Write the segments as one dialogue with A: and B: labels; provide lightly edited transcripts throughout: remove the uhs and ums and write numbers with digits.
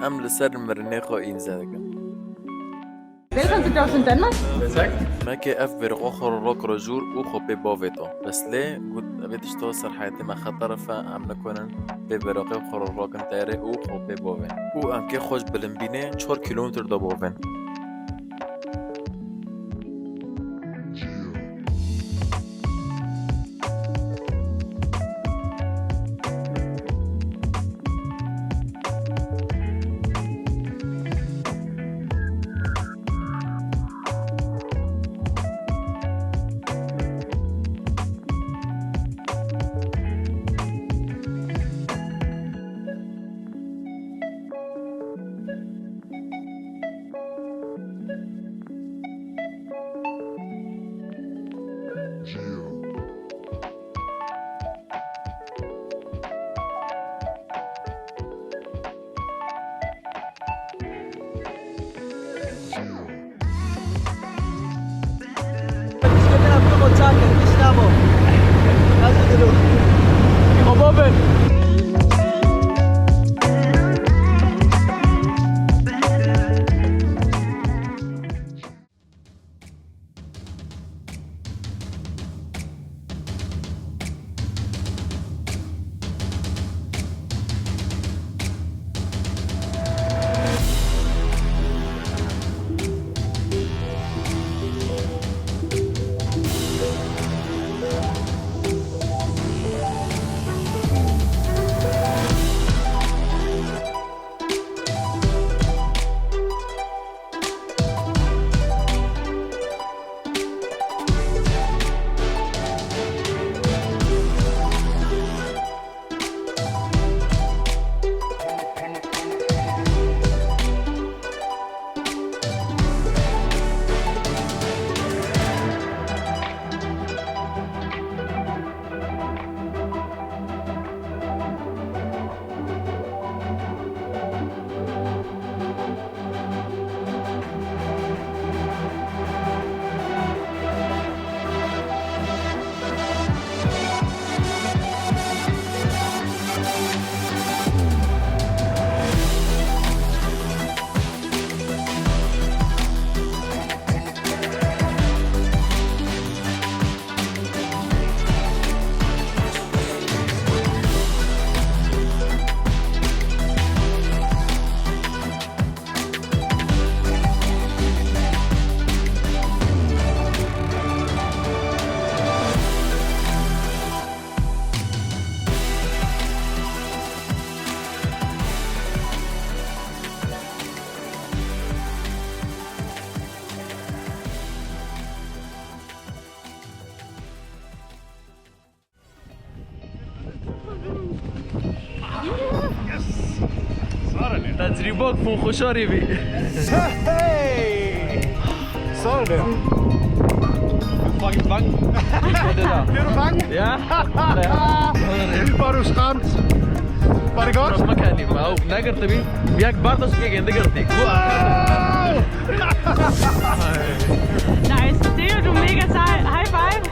A: ام لسر مرنخو این زدگم.
B: Velkommen til Dawson Danmark.
A: Tak. ما كي اف برغوخر روك رجور او خو ببوفيتو بس ليه قلت ابيت اشتوصر حياتي ما خطر فعم نكون ببرغي خور روك انتاري او خو ببوفين او ام كي خوش بلنبينه 4 كيلومتر دو بوفين.
C: تجربه فون خوشاری بی.
D: Sådan der.
C: Fucking bang.
D: Bliver du bange?
C: Ja.
D: Var du skræmt? Var det godt?
C: ما كان يبغى أو نقدر تبي بياك برضه سكيك عندك قرتي.
B: Nice. Det er du mega sej. High five.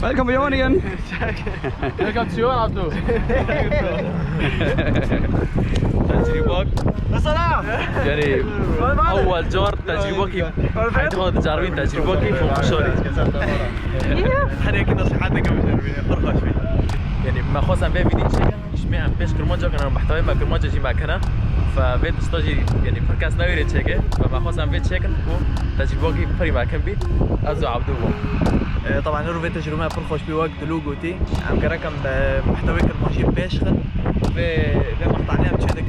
C: Velkommen på jorden igen. Velkommen til jorden, Abdu. تجربة يعني أول جار تجربة كيف حتاخد تجاربين تجربة كيف ومشاري هذا كده صحتك مش يعني ما خاصة بيه فيديو شيء إشمعنى بيش كرمانجا كنا محتوى ما كرمانجا جي مكانه فبيت استاجي يعني فركاس نويري تشيكه فما خاصة بيت شيكن وتجربة كيف فري مكان بي أزو عبدو
E: طبعا نرو بيت تجربة فرخوش بوقت لوجوتي عم كركم محتوى كرمانجي بيشخن في مقطع نعم شهدك